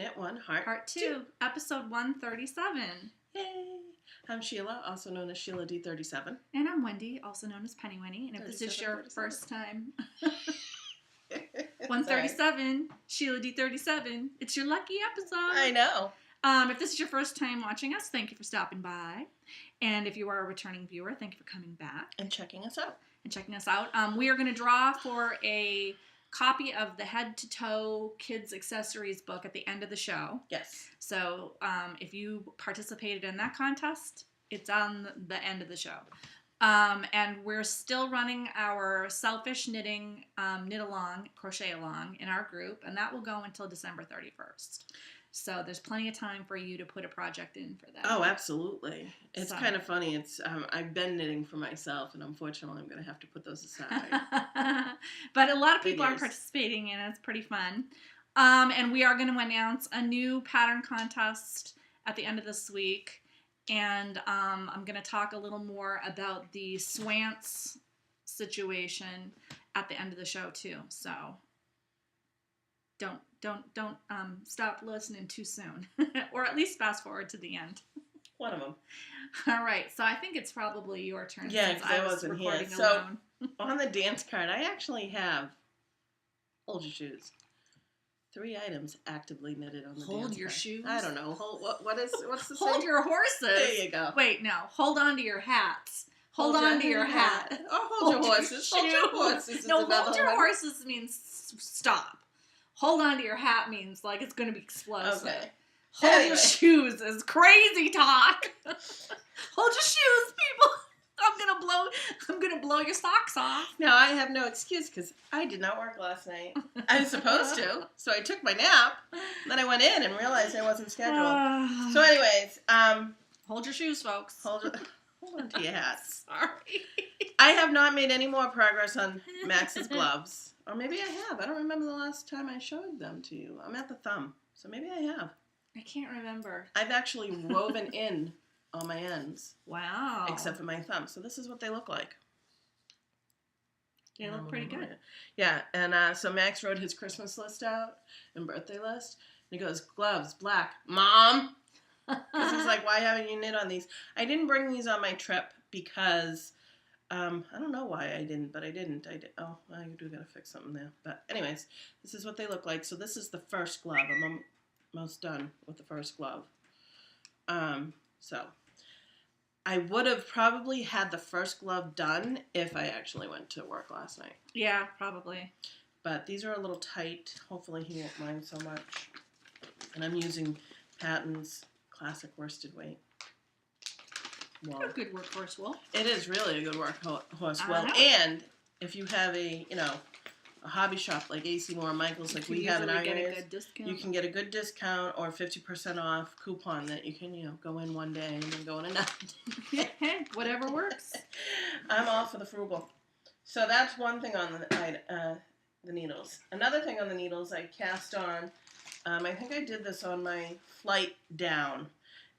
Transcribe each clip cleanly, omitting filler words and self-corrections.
Knit One, Heart 2, episode 137. Yay! I'm Sheila, also known as Sheila D37. And I'm Wendy, also known as Penny Winnie. And if this is your 37. first time, 137, Sheila D37, it's your lucky episode. I know. If this is your first time watching us, thank you for stopping by. And if you are a returning viewer, thank you for coming back. And checking us out. We are going to draw for a copy of the Head to Toe Kids Accessories book at the end of the show. Yes. So if you participated in that contest, it's on the end of the show. And we're still running our selfish knitting knit along, crochet along in our group, and that will go until December 31st. So there's plenty of time for you to put a project in for that. Oh, absolutely. It's kind of funny. It's I've been knitting for myself, and unfortunately I'm going to have to put those aside. But a lot of people are participating, and it's pretty fun. And we are going to announce a new pattern contest at the end of this week. And I'm going to talk a little more about the Swants situation at the end of the show, too. So don't stop listening too soon, or at least fast forward to the end. One of them. All right, so I think it's probably your turn. Yeah, since because I wasn't here. alone. So on the dance card, I actually have hold your shoes. 3 items actively knitted on the dance card. Hold your shoes. I don't know. What's the hold saying? your horses. There you go. Wait, no. Hold on to your hats. Hold on to your hat. Oh, hold your horses. Hold your horses. No, hold your horses means stop. Hold on to your hat means like it's going to be explosive. Okay. Hold your shoes is crazy talk. Hold your shoes, people. I'm gonna blow your socks off. No, I have no excuse because I did not work last night. I was supposed to, so I took my nap. Then I went in and realized I wasn't scheduled. So, anyways, hold your shoes, folks. Hold on to your hats. Sorry. I have not made any more progress on Max's gloves. Or maybe I have. I don't remember the last time I showed them to you. I'm at the thumb, so maybe I have. I can't remember. I've actually woven in all my ends. Wow. Except for my thumb. So this is what they look like. They look pretty good. Yeah, and so Max wrote his Christmas list out and birthday list. And he goes, gloves, black. Mom! Because he's like, why haven't you knit on these? I didn't bring these on my trip because... I don't know why I didn't, but I didn't. Oh, I do gotta fix something there. But anyways, this is what they look like. So this is the first glove. I'm almost done with the first glove. So I would have probably had the first glove done if I actually went to work last night. Yeah, probably. But these are a little tight. Hopefully he won't mind so much. And I'm using Patton's classic worsted weight. A good workhorse wool. It is really a good workhorse wool. And if you have a hobby shop like AC Moore and Michaels, like we have in our area, you can get a good discount or 50% off coupon that you can, go in one day and then go in another. Whatever works. I'm all for the frugal. So that's one thing on the needles. Another thing on the needles I cast on, I think I did this on my flight down.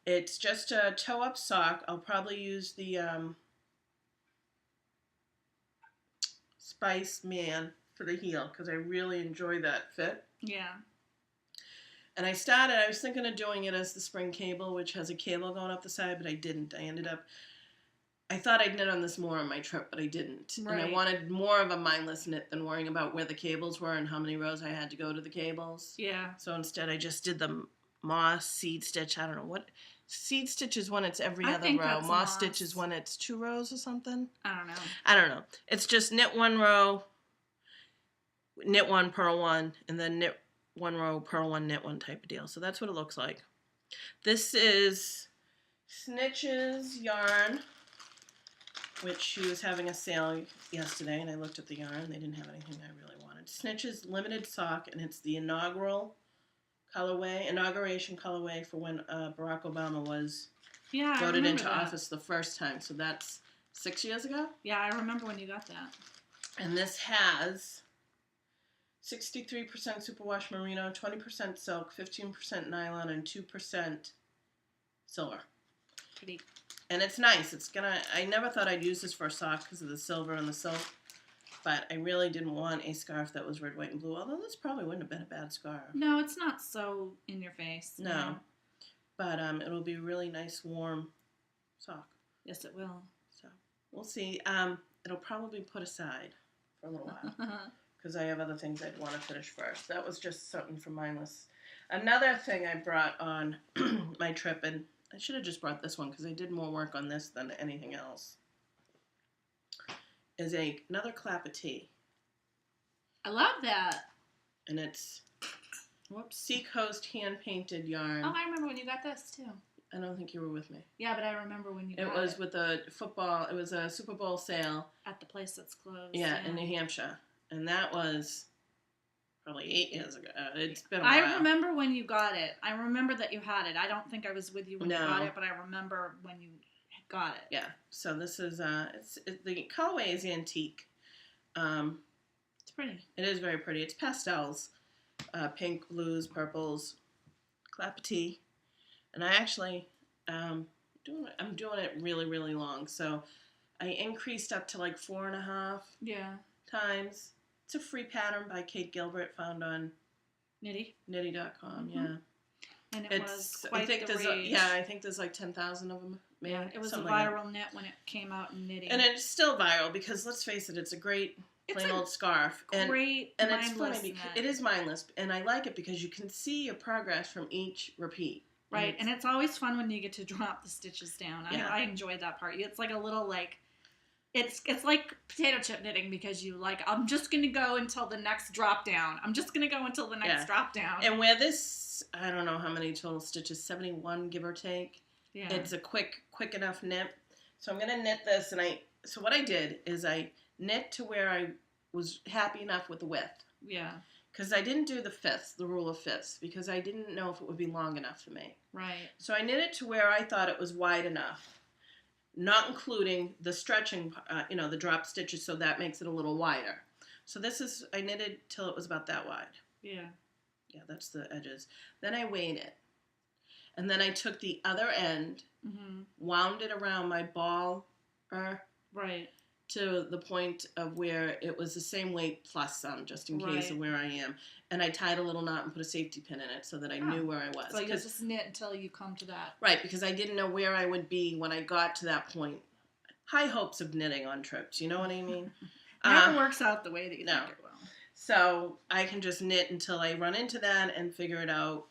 It's just a toe-up sock. I'll probably use the Spice Man for the heel because I really enjoy that fit. Yeah. And I was thinking of doing it as the spring cable, which has a cable going up the side, but I didn't. I thought I'd knit on this more on my trip, but I didn't. Right. And I wanted more of a mindless knit than worrying about where the cables were and how many rows I had to go to the cables. Yeah. So instead I just did the moss seed stitch. I don't know what... Seed stitch is when it's every other row. Moss stitch is when it's 2 rows or something. I don't know. It's just knit 1 row, knit 1, purl 1, and then knit 1 row, purl 1, knit 1 type of deal. So that's what it looks like. This is Snitch's yarn, which she was having a sale yesterday, and I looked at the yarn. They didn't have anything I really wanted. Snitch's limited sock, and it's the inauguration colorway for when Barack Obama was voted into office the first time. So that's 6 years ago? Yeah, I remember when you got that. And this has 63% superwash merino, 20% silk, 15% nylon, and 2% silver. Pretty. And it's nice. I never thought I'd use this for a sock because of the silver and the silk. But I really didn't want a scarf that was red, white, and blue, although this probably wouldn't have been a bad scarf. No, it's not so in your face. No. Yeah. But it'll be a really nice, warm sock. Yes, it will. So we'll see. It'll probably be put aside for a little while because I have other things I'd want to finish first. That was just something from my list. Another thing I brought on my trip, and I should have just brought this one because I did more work on this than anything else, is another Clapotis. I love that. And it's Seacoast hand-painted yarn. Oh, I remember when you got this, too. I don't think you were with me. Yeah, but I remember when you got it. It was with a football, it was a Super Bowl sale. At the place that's closed. Yeah, in New Hampshire. And that was probably 8 years ago. It's been a while. I remember when you got it. I remember that you had it. I don't think I was with you when you got it, but I remember when you got it. Yeah. So this is, the colorway is antique. It's pretty. It is very pretty. It's pastels. Pink, blues, purples, Clapotis. And I actually, I'm doing it really, really long. So I increased up to like 4.5 times. It's a free pattern by Kate Gilbert, found on Knitty.com. Yeah. And it's quite the rage. I think there's like 10,000 of them. Maybe, yeah, it was a viral knit when it came out in Knitty. And it's still viral because let's face it, it's a great plain old scarf. Great, and it's funny because it is mindless, and I like it because you can see your progress from each repeat. Right, and it's always fun when you get to drop the stitches down. I enjoyed that part. It's like a little it's like potato chip knitting because I'm just gonna go until the next drop down. I'm just gonna go until the next drop down. And where this, I don't know how many total stitches, 71 give or take. Yeah. It's a quick enough knit. So I'm gonna knit this, and so what I did is I knit to where I was happy enough with the width. Yeah. Because I didn't do the rule of fifths, because I didn't know if it would be long enough for me. Right. So I knit it to where I thought it was wide enough, not including the stretching, the drop stitches, so that makes it a little wider. So I knitted till it was about that wide. Yeah. Yeah, that's the edges. Then I weighed it. And then I took the other end, wound it around my ball, right, to the point of where it was the same weight plus some, just in case of where I am. And I tied a little knot and put a safety pin in it so that I knew where I was. So you just knit until you come to that. Right, because I didn't know where I would be when I got to that point. High hopes of knitting on trips, you know what I mean? Never works out the way that you think it will. So I can just knit until I run into that and figure it out,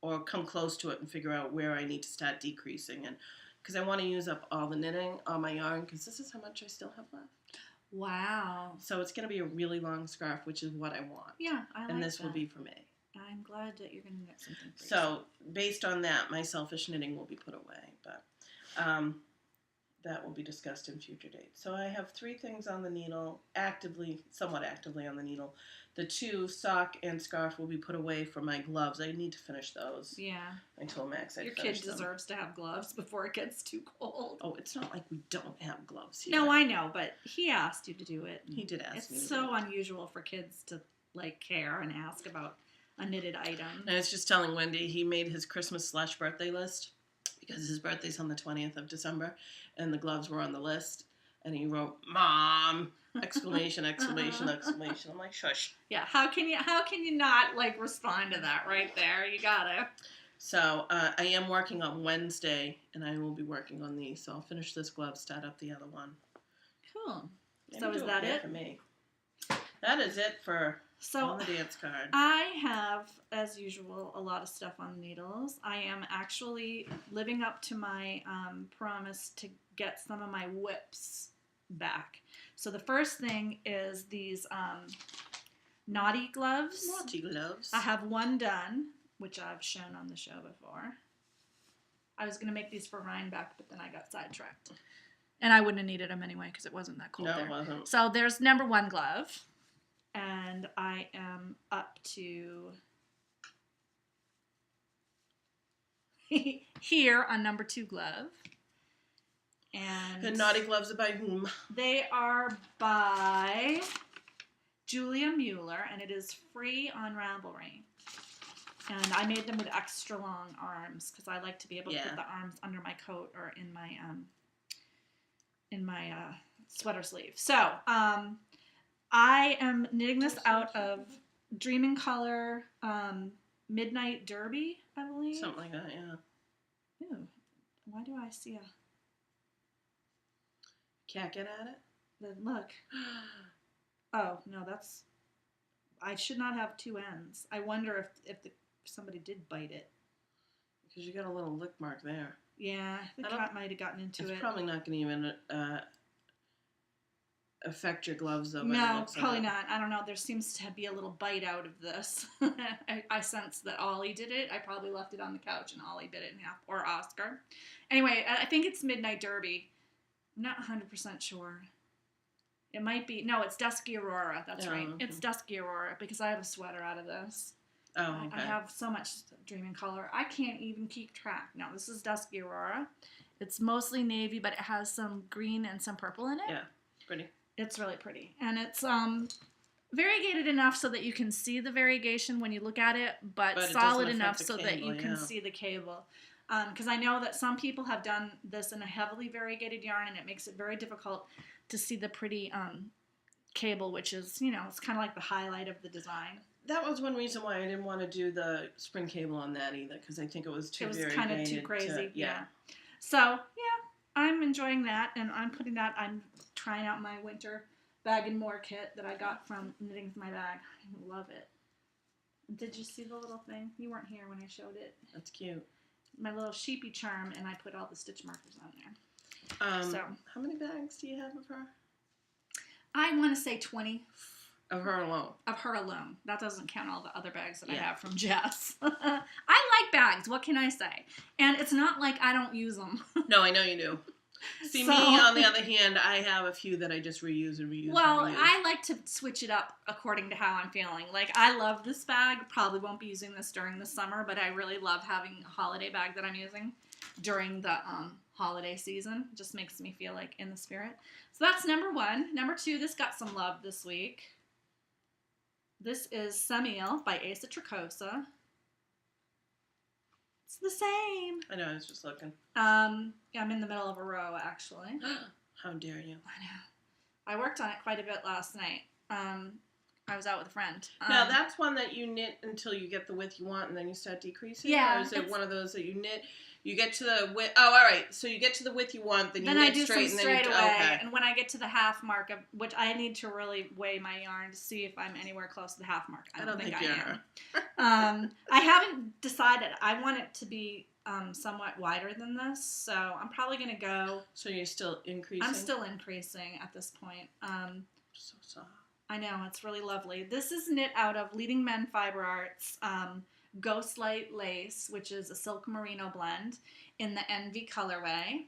or come close to it and figure out where I need to start decreasing. And because I want to use up all the knitting, all my yarn, because this is how much I still have left. Wow. So it's going to be a really long scarf, which is what I want. Yeah, I like that. And this will be for me. I'm glad that you're going to knit something for yourself. So based on that, my selfish knitting will be put away. But that will be discussed in future dates. So I have 3 things on the needle, somewhat actively on the needle. The 2, sock and scarf, will be put away from my gloves. I need to finish those. Yeah. I told Max I'd Your finish kid deserves to have gloves before it gets too cold. Oh, it's not like we don't have gloves here. No, I know, but he asked you to do it. He did ask me to It's so unusual for kids to, care and ask about a knitted item. And I was just telling Wendy, he made his Christmas/birthday list because his birthday's on the 20th of December, and the gloves were on the list. And he wrote, "Mom!" exclamation, exclamation, exclamation. I'm like, shush. Yeah, how can you not respond to that right there? You gotta. So I am working on Wednesday, and I will be working on these. So I'll finish this glove, start up the other one. Cool. So is that it for me? That is it for on the dance card. I have, as usual, a lot of stuff on needles. I am actually living up to my promise to get some of my whips back. So the first thing is these Knotty gloves. Knotty gloves. I have one done, which I've shown on the show before. I was going to make these for Rhinebeck, but then I got sidetracked. And I wouldn't have needed them anyway because it wasn't that cold there. No, it wasn't. So there's number 1 glove. And I am up to here on number 2 glove. And the Knotty gloves are by whom? They are by Julia Mueller, and it is free on Ravelry. And I made them with extra long arms because I like to be able to put the arms under my coat or in my, sweater sleeve. So, I am knitting this out of Dream & Color Midnight Derby, I believe. Something like that, yeah. Ew. Why do I see a... Can't get at it? Then look. Oh, no, that's... I should not have two ends. I wonder if somebody did bite it. Because you got a little lick mark there. Yeah, the cat might have gotten into it. It's probably not going to even affect your gloves, though. No, probably not. I don't know. There seems to be a little bite out of this. I sense that Ollie did it. I probably left it on the couch and Ollie bit it in half. Or Oscar. Anyway, I think it's Midnight Derby. I'm not 100% sure. It might be. No, it's Dusky Aurora. That's right. Okay. It's Dusky Aurora because I have a sweater out of this. Oh, okay. I have so much Dream & Color. I can't even keep track. No, this is Dusky Aurora. It's mostly navy, but it has some green and some purple in it. Yeah, pretty. It's really pretty. And it's variegated enough so that you can see the variegation when you look at it, but solid enough so that you can see the cable. Because I know that some people have done this in a heavily variegated yarn, and it makes it very difficult to see the pretty cable, which is, it's kind of like the highlight of the design. That was one reason why I didn't want to do the spring cable on that either, because I think it was too variegated. It was kind of too crazy, yeah. So, yeah, I'm enjoying that, and I'm trying out my winter Bag and More kit that I got from Knitting with My Bag. I love it. Did you see the little thing? You weren't here when I showed it. That's cute. My little sheepy charm, and I put all the stitch markers on there. So, how many bags do you have of her? I want to say 20. Of her alone? Of her alone. That doesn't count all the other bags that I have from Jess. I like bags. What can I say? And it's not like I don't use them. No, I know you do. See, me, on the other hand, I have a few that I just reuse and reuse. Well, I like to switch it up according to how I'm feeling. Like, I love this bag. Probably won't be using this during the summer, but I really love having a holiday bag that I'm using during the holiday season. It just makes me feel like in the spirit. So that's number one. Number two, this got some love this week. This is Semille by Asa Tricosa. It's the same. I know, I was just looking. I'm in the middle of a row, actually. How dare you? I know. I worked on it quite a bit last night. I was out with a friend. Now, that's one that you knit until you get the width you want and then you start decreasing? Yeah. Or is it one of those that you knit, you get to the width, all right, so you get to the width you want, then you knit straight, and then you do, okay. And when I get to the half mark, which I need to really weigh my yarn to see if I'm anywhere close to the half mark. I don't think I am. I haven't decided. I want it to be somewhat wider than this, so I'm probably going to go. So you're still increasing? I'm still increasing at this point. So soft. I know, it's really lovely. This is knit out of Leading Men Fiber Arts Ghost Light Lace, which is a silk merino blend in the Envy colorway.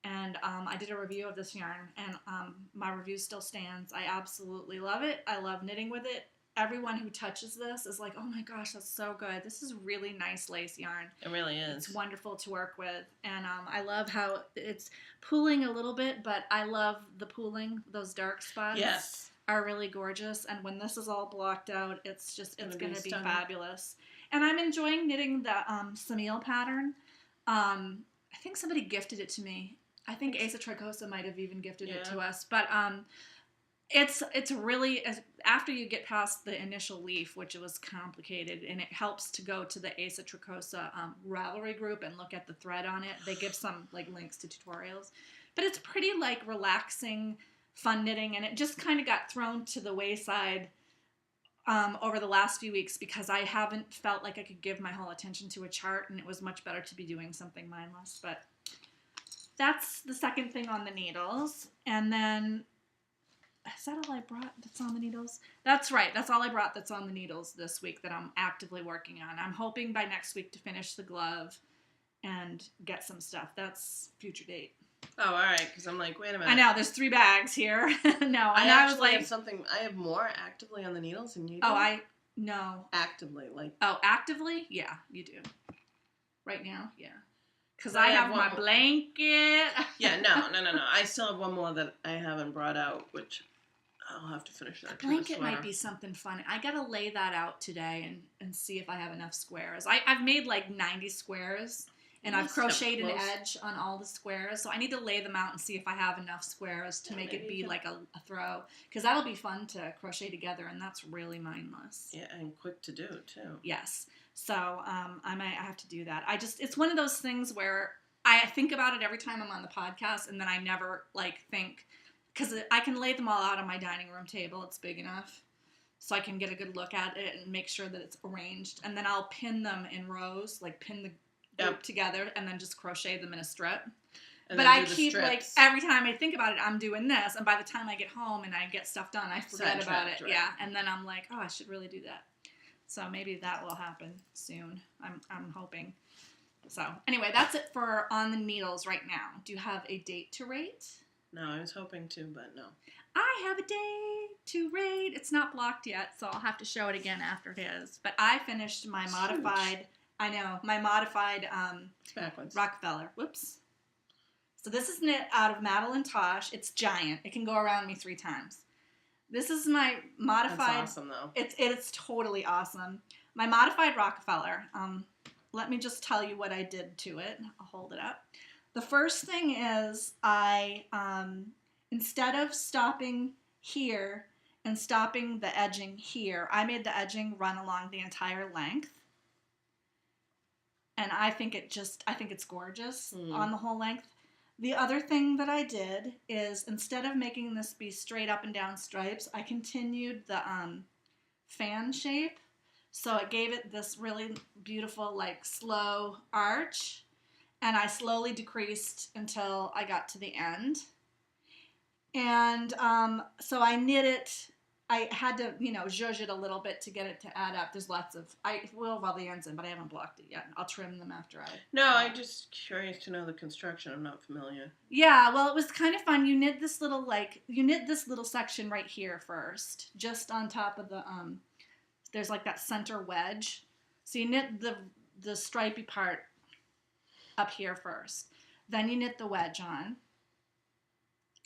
And I did a review of this yarn, and my review still stands. I absolutely love it. I love knitting with it. Everyone who touches this is like, oh my gosh, that's so good. This is really nice lace yarn. It really is. It's wonderful to work with. And I love how it's pooling a little bit, but I love the pooling, those dark spots. Yes. Are really gorgeous, and when this is all blocked out, it's going to be fabulous. And I'm enjoying knitting the Semille pattern. I think somebody gifted it to me. I think Asa Tricosa might have even gifted it to us. But it's really, after you get past the initial leaf, which was complicated, and it helps to go to the Asa Tricosa Ravelry group and look at the thread on it. They give some links to tutorials. But it's pretty relaxing, fun knitting, and it just kind of got thrown to the wayside over the last few weeks because I haven't felt like I could give my whole attention to a chart, and it was much better to be doing something mindless. But that's the second thing on the needles. And then, is that all I brought that's on the needles? That's right, that's all I brought that's on the needles this week that I'm actively working on. I'm hoping by next week to finish the glove and get some stuff. That's future date. Oh, all right, because I'm like, wait a minute. I know, there's 3 bags here. No, and I was like... I have more actively on the needles than you do. Oh, no. Actively, Oh, actively? Yeah, you do. Right now? Yeah. Because I have my blanket. Yeah, no. I still have one more that I haven't brought out, which I'll have to finish that. The blanket might be something fun. I got to lay that out today and see if I have enough squares. I've made 90 squares. And I've crocheted an edge on all the squares. So I need to lay them out and see if I have enough squares to make it be like a throw. Because that'll be fun to crochet together, and that's really mindless. Yeah, and quick to do, too. Yes. So I have to do that. It's one of those things where I think about it every time I'm on the podcast, and then I never, think, because I can lay them all out on my dining room table. It's big enough. So I can get a good look at it and make sure that it's arranged. And then I'll pin them in rows, pin the group together, and then just crochet them in a strip. But I keep, every time I think about it, I'm doing this. And by the time I get home and I get stuff done, I forget about it. Right. Yeah. And then I'm like, oh, I should really do that. So maybe that will happen soon. I'm hoping. So anyway, that's it for On the Needles right now. Do you have a date to rate? No, I was hoping to, but no. I have a date to rate. It's not blocked yet, so I'll have to show it again after it is. But I finished my modified... I know, my modified Rockefeller. Whoops. So this is knit out of Madeline Tosh. It's giant. It can go around me 3 times. This is my modified... That's awesome, though. It's totally awesome. My modified Rockefeller. Let me just tell you what I did to it. I'll hold it up. The first thing is I, instead of stopping here and stopping the edging here, I made the edging run along the entire length. And I think it's gorgeous on the whole length. The other thing that I did is instead of making this be straight up and down stripes, I continued the fan shape. So it gave it this really beautiful, slow arch. And I slowly decreased until I got to the end. And so I knit it. I had to, zhuzh it a little bit to get it to add up. There's lots of, I will have all the ends in, but I haven't blocked it yet. I'll trim them after I... No, I'm just curious to know the construction. I'm not familiar. Yeah, well, it was kind of fun. You knit this little, section right here first, just on top of the, there's that center wedge. So you knit the stripy part up here first. Then you knit the wedge on.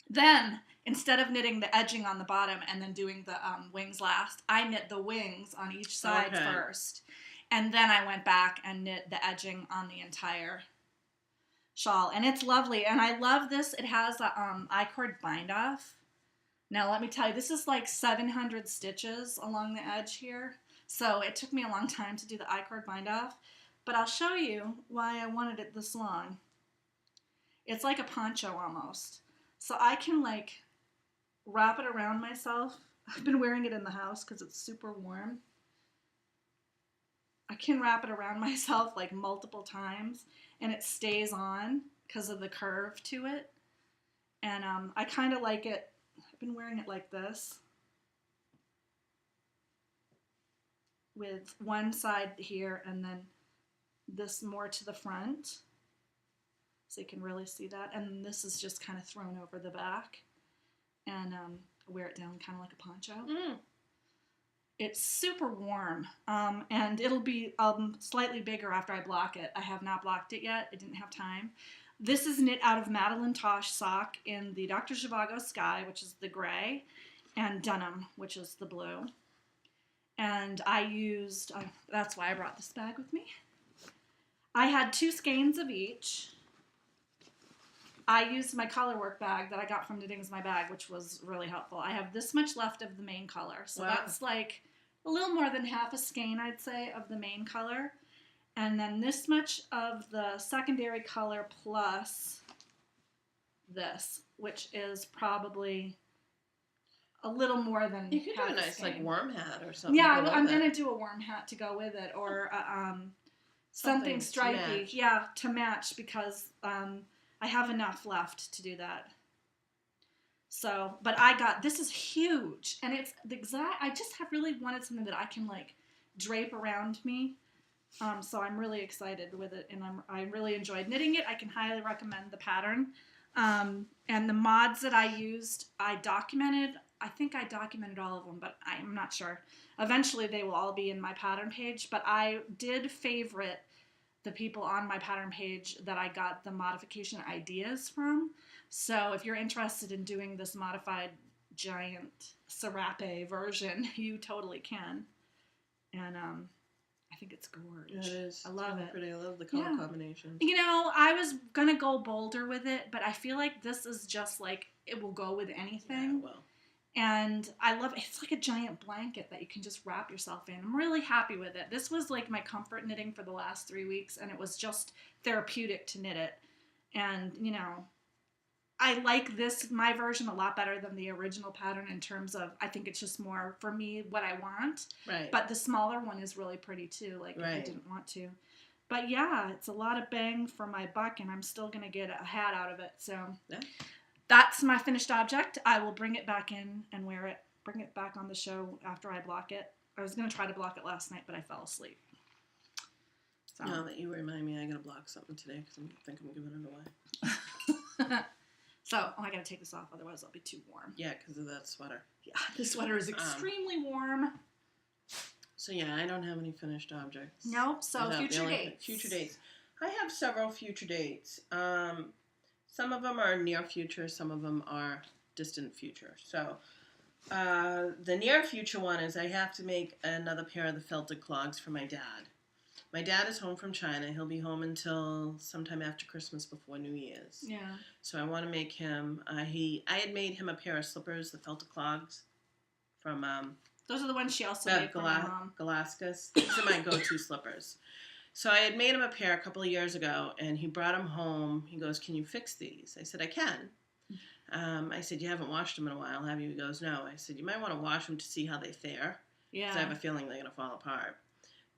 Then, instead of knitting the edging on the bottom and then doing the wings last, I knit the wings on each side first. And then I went back and knit the edging on the entire shawl. And it's lovely. And I love this. It has a I-cord bind off. Now, let me tell you, this is 700 stitches along the edge here. So it took me a long time to do the I-cord bind off. But I'll show you why I wanted it this long. It's like a poncho almost. So I can wrap it around myself. I've been wearing it in the house because it's super warm. I can wrap it around myself multiple times and it stays on because of the curve to it. And I kind of like it. I've been wearing it like this with one side here and then this more to the front. So you can really see that. And this is just kind of thrown over the back. And wear it down kind of like a poncho. Mm. It's super warm. And it'll be slightly bigger after I block it. I have not blocked it yet. I didn't have time. This is knit out of Madeline Tosh sock in the Dr. Zhivago Sky, which is the gray, and Denim, which is the blue. And I used, that's why I brought this bag with me. I had 2 skeins of each. I used my color work bag that I got from Knitting's My Bag, which was really helpful. I have this much left of the main color. So that's a little more than half a skein, I'd say, of the main color. And then this much of the secondary color plus this, which is probably a little more than you could do a nice worm hat or something. Yeah, I'm going to do a worm hat to go with it, or something stripy. Yeah, to match, because I have enough left to do that. So, but this is huge, and it's the exact, I just have really wanted something that I can drape around me. So I'm really excited with it, and I really enjoyed knitting it. I can highly recommend the pattern. And the mods that I used, I think I documented all of them, but I'm not sure. Eventually they will all be in my pattern page, but I did favorite the people on my pattern page that I got the modification ideas from. So if you're interested in doing this modified giant serape version, you totally can. And I think it's gorgeous. It is. I love it. Pretty. I love the color combinations. You know, I was going to go bolder with it, but I feel like this is just like, it will go with anything. Yeah, well. And I love it. It's like a giant blanket that you can just wrap yourself in. I'm really happy with it. This was like my comfort knitting for the last 3 weeks, and it was just therapeutic to knit it. And, you know, I like my version a lot better than the original pattern in terms of, I think it's just more, for me, what I want. Right. But the smaller one is really pretty too, like if I didn't want to. But yeah, it's a lot of bang for my buck, and I'm still going to get a hat out of it. So that's my finished object. I will bring it back in and wear it, bring it back on the show after I block it. I was going to try to block it last night, but I fell asleep. So. Now that you remind me, I got to block something today because I think I'm giving it away. So, I gotta take this off, otherwise I'll be too warm. Yeah, because of that sweater. Yeah, the sweater is extremely warm. So yeah, I don't have any finished objects. Nope, so future dates. Future dates. I have several future dates. Some of them are near future, some of them are distant future. So, the near future one is I have to make another pair of the felted clogs for my dad. My dad is home from China. He'll be home until sometime after Christmas before New Year's. Yeah. So I want to make him, I had made him a pair of slippers, the felted clogs from... Those are the ones she also made for my mom. Galaskas. These are my go-to slippers. So I had made him a pair a couple of years ago, and he brought them home. He goes, "Can you fix these?" I said, "I can." I said, "You haven't washed them in a while, have you?" He goes, "No." I said, "You might want to wash them to see how they fare." Yeah. Because I have a feeling they're going to fall apart.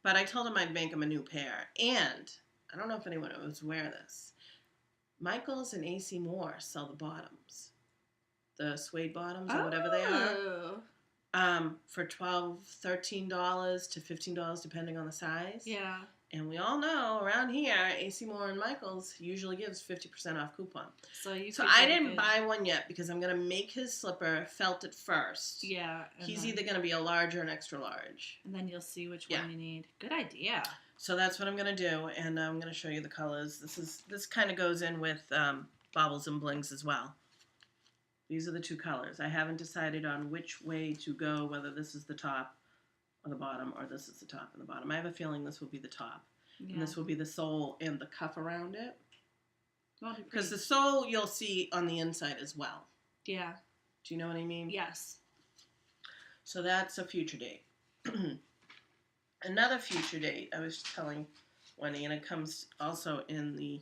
But I told him I'd make him a new pair. And, I don't know if anyone was aware of this, Michaels and AC Moore sell the bottoms. The suede bottoms or whatever they are. For $12, $13 to $15 depending on the size. Yeah. And we all know around here, AC Moore and Michaels usually gives 50% off coupon. So I didn't buy one yet because I'm going to make his slipper felted first. Yeah. He's either going to be a large or an extra large. And then you'll see which one you need. Good idea. So that's what I'm going to do, and I'm going to show you the colors. This kind of goes in with Baubles and Blings as well. These are the two colors. I haven't decided on which way to go, whether this is the top or the bottom, or this is the top and the bottom. I have a feeling this will be the top. Yeah. And this will be the sole and the cuff around it. Because the sole you'll see on the inside as well. Yeah. Do you know what I mean? Yes. So that's a future date. Another future date, I was telling Wendy, and it comes also in the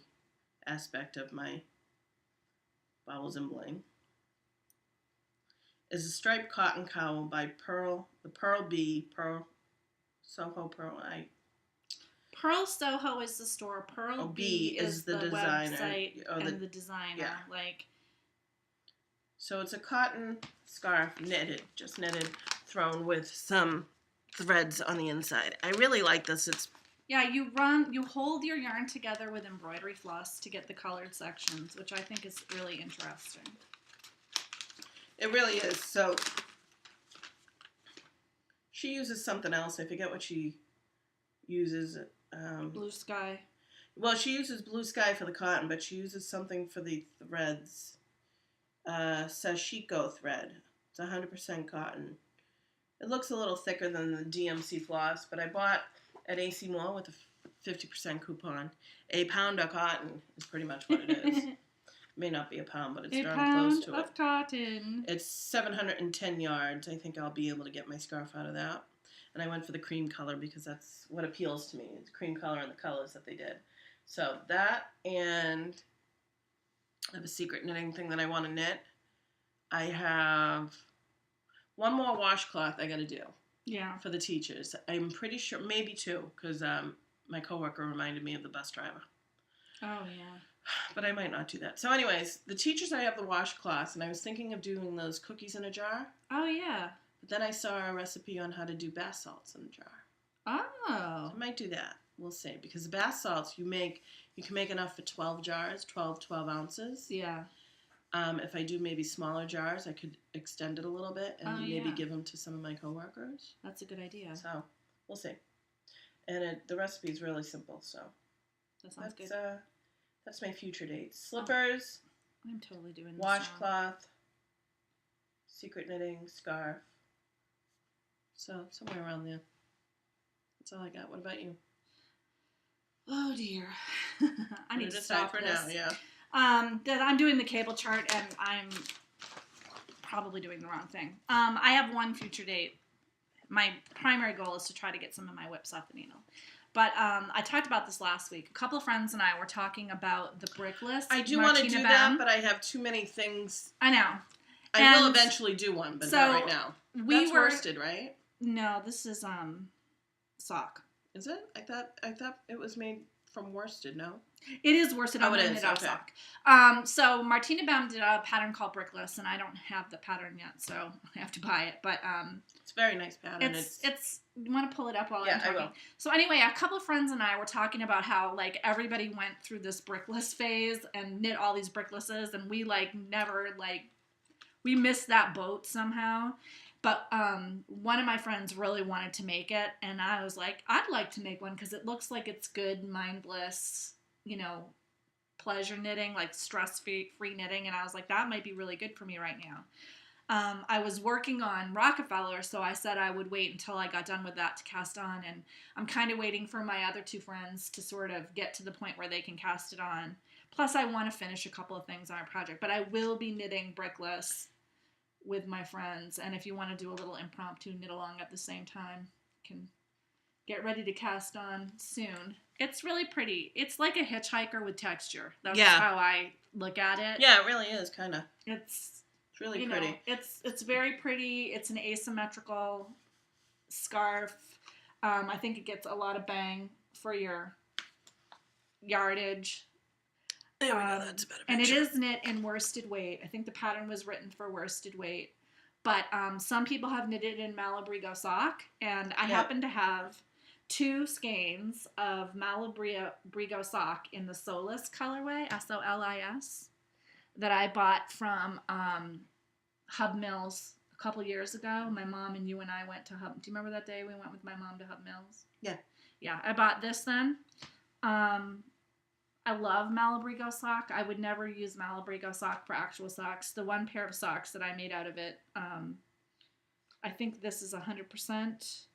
aspect of my Baubles and Bling, is a striped cotton cowl by the Pearl Soho. Pearl Soho is the store. Pearl B is the designer. Website and the designer. Yeah. Like. So it's a cotton scarf just knitted, thrown with some threads on the inside. I really like this. Yeah, you hold your yarn together with embroidery floss to get the colored sections, which I think is really interesting. It really is. So she uses something else. I forget what she uses. Blue sky. Well, she uses blue sky for the cotton, but she uses something for the threads. Sashiko thread. It's 100% cotton. It looks a little thicker than the DMC floss, but I bought at AC Moore with a 50% coupon. A pound of cotton is pretty much what it is. May not be a pound, but it's darn close to it. A pound of cotton. It's 710 yards. I think I'll be able to get my scarf out of that. And I went for the cream color because that's what appeals to me. It's cream color and the colors that they did. So that, and I have a secret knitting thing that I want to knit. I have one more washcloth I got to do. Yeah. For the teachers. I'm pretty sure, maybe two, because my coworker reminded me of the bus driver. Oh, yeah. But I might not do that. So anyways, the teachers, I have the washcloths, and I was thinking of doing those cookies in a jar. Oh, yeah. But then I saw a recipe on how to do bath salts in a jar. Oh. So I might do that. We'll see. Because the bath salts, you can make enough for 12 jars, 12 ounces. Yeah. If I do maybe smaller jars, I could extend it a little bit and maybe give them to some of my coworkers. That's a good idea. So we'll see. And the recipe is really simple. So that sounds good. That's my future dates. Slippers. I'm totally doing this. Washcloth. Secret knitting. Scarf. So somewhere around there. That's all I got. What about you? Oh dear. I need to stop for this. now, yeah. I'm doing the cable chart and I'm probably doing the wrong thing. I have one future date. My primary goal is to try to get some of my whips off the needle. But I talked about this last week. A couple of friends and I were talking about the brickless. I do want to do that, but I have too many things. I know. I will eventually do one, but not right now. That's worsted, right? No, this is sock. Is it? I thought it was made from worsted. No. It is worsted. Oh, it is. Okay. Sock. So Martina Bam did a pattern called Brickless, and I don't have the pattern yet, so I have to buy it. But it's a very nice pattern. It's. You want to pull it up while I'm talking? I will. So anyway, a couple of friends and I were talking about how like everybody went through this brickless phase and knit all these bricklesses, and we never we missed that boat somehow. But one of my friends really wanted to make it, and I was like, I'd like to make one because it looks like it's good, mindless, pleasure knitting, like stress-free knitting. And I was like, that might be really good for me right now. I was working on Rockefeller, so I said I would wait until I got done with that to cast on, and I'm kind of waiting for my other two friends to sort of get to the point where they can cast it on. Plus, I want to finish a couple of things on our project, but I will be knitting brickless with my friends, and if you want to do a little impromptu knit along at the same time, can get ready to cast on soon. It's really pretty. It's like a hitchhiker with texture. That's how I look at it. Yeah, it really is, kind of. It's really pretty. It's very pretty. It's an asymmetrical scarf. I think it gets a lot of bang for your yardage. There we go. That's a better picture. And it is knit in worsted weight. I think the pattern was written for worsted weight. But some people have knitted in Malabrigo sock, and I happen to have 2 skeins of Malabrigo sock in the Solis colorway, Solis, that I bought from Hub Mills a couple years ago. My mom and you and I went to Hub. Do you remember that day we went with my mom to Hub Mills? Yeah. Yeah, I bought this then. I love Malabrigo sock. I would never use Malabrigo sock for actual socks. The one pair of socks that I made out of it, I think this is 100%.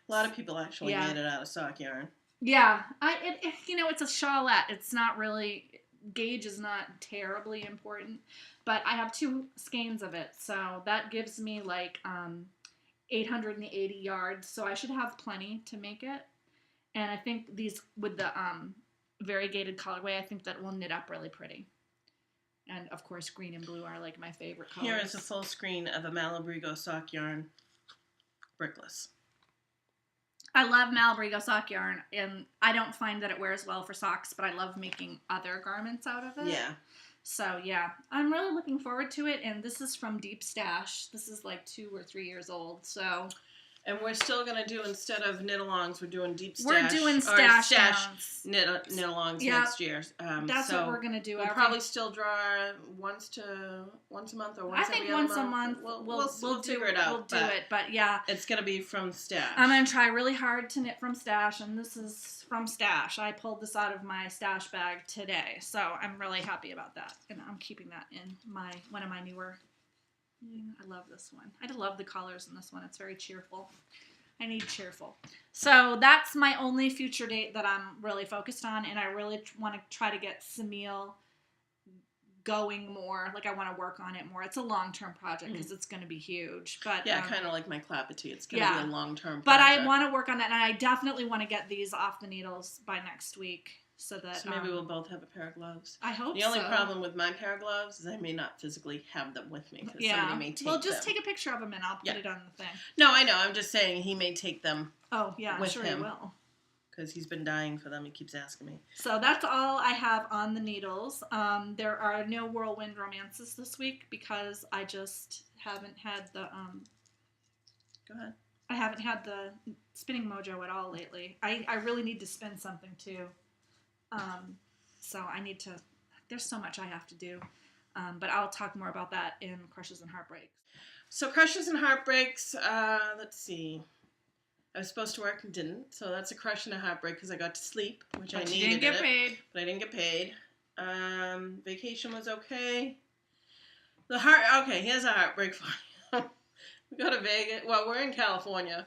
A lot of people actually made it out of sock yarn. Yeah, it's a shawlette. It's not really, gauge is not terribly important, but I have 2 skeins of it, so that gives me 880 yards, so I should have plenty to make it. And I think these, with the variegated colorway, I think that will knit up really pretty. And of course, green and blue are my favorite colors. Here is a full screen of a Malabrigo sock yarn brickless. I love Malabrigo sock yarn, and I don't find that it wears well for socks, but I love making other garments out of it. Yeah. So yeah, I'm really looking forward to it, and this is from Deep Stash. This is 2 or 3 years old, so. And we're still going to do, instead of knit-alongs, we're doing Deep Stash. We're doing stash knit-alongs next year. That's what we're going to do. We'll probably still draw once a month or once every other month. I think once a month. We'll figure it out. We'll do it, but yeah. It's going to be from Stash. I'm going to try really hard to knit from Stash, and this is from Stash. I pulled this out of my Stash bag today, so I'm really happy about that. And I'm keeping that in one of my newer. I love this one. I love the colors in this one. It's very cheerful. I need cheerful. So that's my only future date that I'm really focused on, and I really want to try to get Semille going more. I want to work on it more. It's a long-term project because it's going to be huge. But kind of like my Clapotis. It's going to be a long-term project. But I want to work on that, and I definitely want to get these off the needles by next week. So maybe we'll both have a pair of gloves. I hope so. The only problem with my pair of gloves is I may not physically have them with me because somebody may take them. Well, just take a picture of them and I'll put it on the thing. No, I know. I'm just saying he may take them. Oh, yeah, I'm sure he will. Because he's been dying for them. He keeps asking me. So that's all I have on the needles. There are no whirlwind romances this week because I just haven't had the... Go ahead. I haven't had the spinning mojo at all lately. I really need to spin something too. So I need to, there's so much I have to do, but I'll talk more about that in Crushes and Heartbreaks. So Crushes and Heartbreaks, let's see. I was supposed to work and didn't, so that's a crush and a heartbreak because I got to sleep, which I needed. You didn't get paid. But I didn't get paid. Vacation was okay. Okay, here's a heartbreak for you. We go to Vegas. Well, we're in California.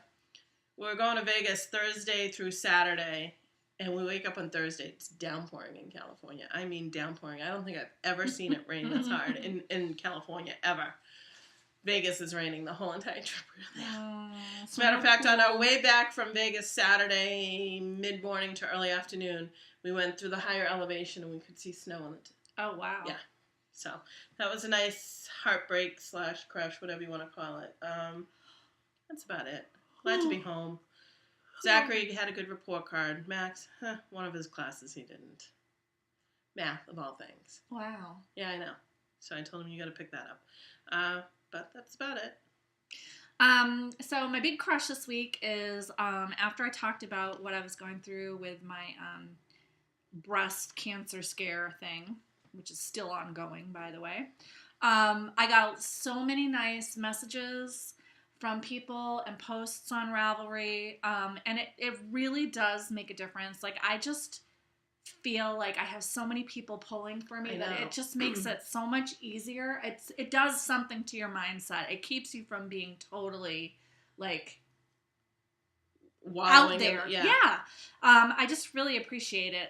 we're going to Vegas Thursday through Saturday, and we wake up on Thursday. It's downpouring in California. I mean downpouring. I don't think I've ever seen it rain this hard in California, ever. Vegas is raining the whole entire trip. As a matter of fact, on our way back from Vegas Saturday mid-morning to early afternoon, we went through the higher elevation and we could see snow on it. Oh, wow. Yeah. So that was a nice heartbreak / crush, whatever you want to call it. That's about it. Glad to be home. Zachary had a good report card. Max, one of his classes he didn't. Math, of all things. Wow. Yeah, I know. So I told him you got to pick that up. But that's about it. So my big crush this week is after I talked about what I was going through with my breast cancer scare thing, which is still ongoing, by the way. I got so many nice messages from people and posts on Ravelry, and it really does make a difference. Like, I just feel like I have so many people pulling for me that it just makes it so much easier. It does something to your mindset. It keeps you from being totally, like, out there. Yeah. I just really appreciate it.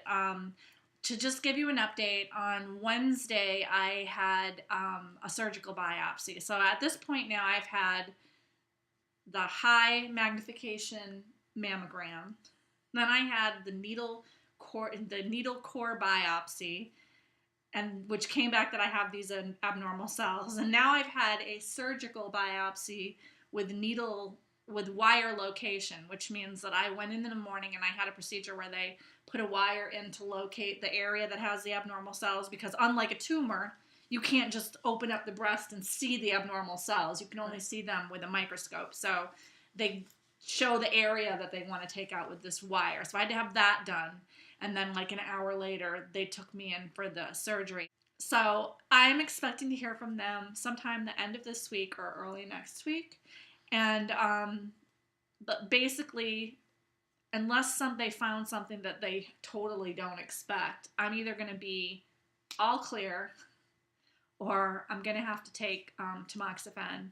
To just give you an update, on Wednesday I had a surgical biopsy. So at this point now I've had the high magnification mammogram. Then I had the needle core biopsy, and which came back that I have these abnormal cells. And now I've had a surgical biopsy with wire location, which means that I went in the morning and I had a procedure where they put a wire in to locate the area that has the abnormal cells, because unlike a tumor, you can't just open up the breast and see the abnormal cells. You can only see them with a microscope. So they show the area that they want to take out with this wire. So I had to have that done. And then like an hour later, they took me in for the surgery. So I'm expecting to hear from them sometime the end of this week or early next week. And but basically, unless they found something that they totally don't expect, I'm either going to be all clear, or I'm going to have to take tamoxifen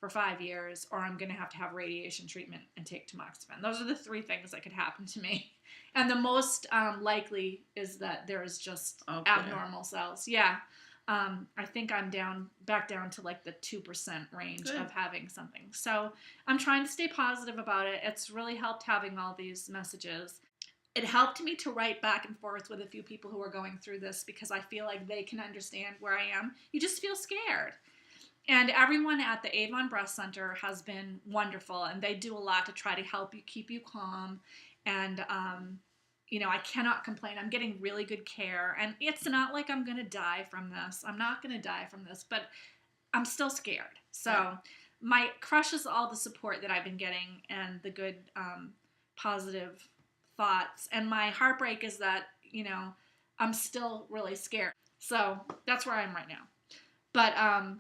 for 5 years, or I'm going to have radiation treatment and take tamoxifen. Those are the three things that could happen to me. And the most likely is that there is just abnormal cells. Yeah. I think I'm back down to like the 2% range of having something. So I'm trying to stay positive about it. It's really helped having all these messages. It helped me to write back and forth with a few people who are going through this, because I feel like they can understand where I am. You just feel scared. And everyone at the Avon Breast Center has been wonderful, and they do a lot to try to help you, keep you calm. And, I cannot complain. I'm getting really good care, and it's not like I'm going to die from this. I'm not going to die from this, but I'm still scared. So my crush is all the support that I've been getting and the good, positive thoughts. And my heartbreak is that, I'm still really scared. So that's where I am right now. But, I'm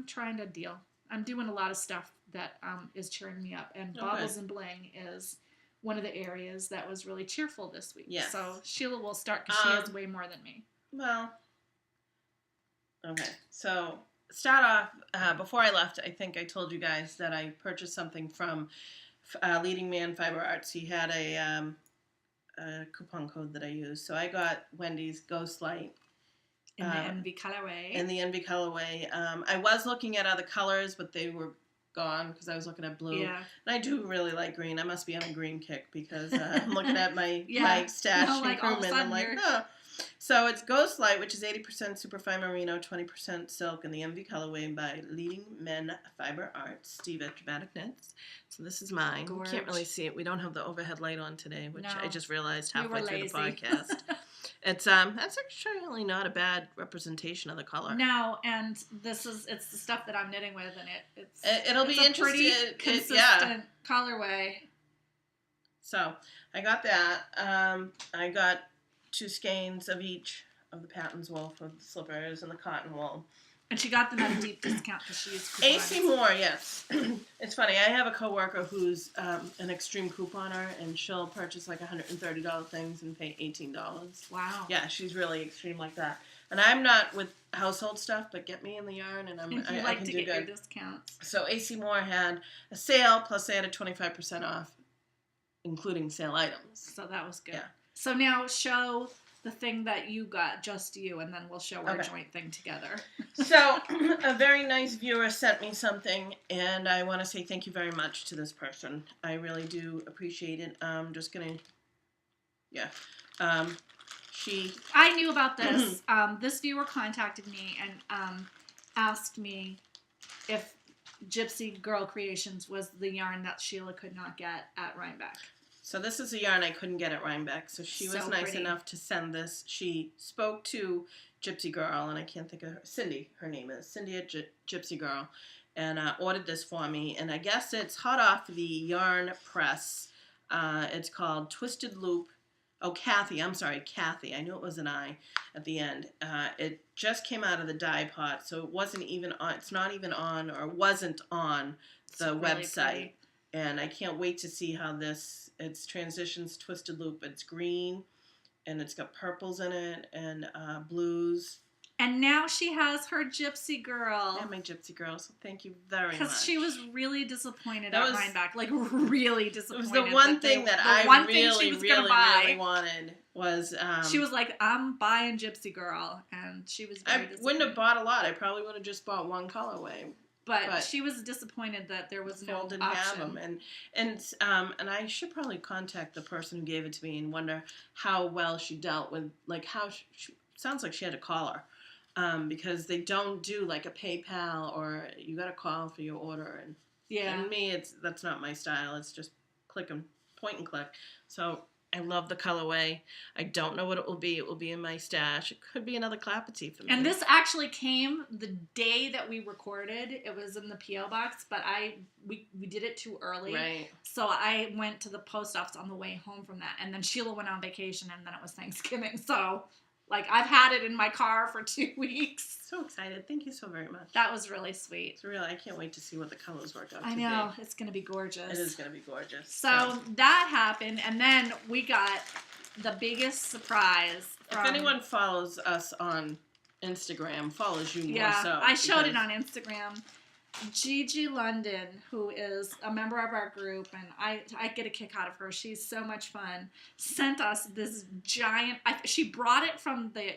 trying to deal. I'm doing a lot of stuff that is cheering me up. And Baubles and Bling is one of the areas that was really cheerful this week. Yes. So Sheila will start, because she has way more than me. Well, okay. So start off, before I left, I think I told you guys that I purchased something from Leading Man Fiber Arts. He had a coupon code that I used. So I got Wendy's Ghost Light. In the Envy colorway. In the Envy colorway. I was looking at other colors, but they were gone because I was looking at blue. Yeah. And I do really like green. I must be on a green kick, because I'm looking at my stash improvement. I'm like, So it's Ghost Light, which is 80% superfine merino, 20% silk, in the Envy colorway by Leading Men Fiber Arts, Steve at Dramatic Knits. So this is mine. Gorge. You can't really see it. We don't have the overhead light on today, which I just realized halfway through the podcast. It's that's actually not a bad representation of the color. No, and it's the stuff that I'm knitting with, and it'll be interesting. Pretty consistent colorway. So I got that. I got 2 skeins of each of the Patton's wool for the slippers and the cotton wool. And she got them at a deep discount because she used coupons. AC Moore, yes. It's funny. I have a coworker who's an extreme couponer, and she'll purchase like $130 things and pay $18. Wow. Yeah, she's really extreme like that. And I'm not with household stuff, but get me in the yarn, and I can do good. Your discounts. So AC Moore had a sale, plus they had a 25% off including sale items. So that was good. Yeah. So now show the thing that you got, just you, and then we'll show our joint thing together. So a very nice viewer sent me something, and I want to say thank you very much to this person. I really do appreciate it. I'm just going to, I knew about this. This viewer contacted me and asked me if Gypsy Girl Creations was the yarn that Sheila could not get at Rhinebeck. So this is a yarn I couldn't get at Rhinebeck. So she was nice enough to send this. She spoke to Gypsy Girl, and I can't think of her. Cindy, her name is. Cindy at Gypsy Girl. And ordered this for me. And I guess it's hot off the yarn press. It's called Twisted Loop. Oh, Kathy. I'm sorry, Kathy. I knew it was an I at the end. It just came out of the dye pot. So it wasn't even on. It's not even on or wasn't on the website. Pretty. And I can't wait to see how it's Transitions Twisted Loop. It's green, and it's got purples in it, and blues. And now she has her Gypsy Girl. Yeah, my Gypsy Girl, so thank you very much. Because she was really disappointed at Rhinebeck. Like, really disappointed. It was the one thing that I really wanted was... she was like, I'm buying Gypsy Girl, and she was very disappointed. I wouldn't have bought a lot. I probably would have just bought one colorway. But she was disappointed that there was no option. Have them. And I should probably contact the person who gave it to me and wonder how well she dealt with, like, how she sounds like she had to call her. Because they don't do, like, a PayPal or you got to call for your order. And me, that's not my style. It's just point and click. So I love the colorway. I don't know what it will be. It will be in my stash. It could be another Clapotis for me. And this actually came the day that we recorded. It was in the P.O. box, but we did it too early. Right. So I went to the post office on the way home from that. And then Sheila went on vacation, and then it was Thanksgiving. So, like, I've had it in my car for 2 weeks. So excited. Thank you so very much. That was really sweet. It's really, I can't wait to see what the colors work out to be. I know. It's going to be gorgeous. It is going to be gorgeous. So that happened, and then we got the biggest surprise. If anyone follows us on Instagram, follows you more so. Yeah, I showed it on Instagram. Gigi London, who is a member of our group, and I get a kick out of her. She's so much fun. Sent us this giant. She brought it from the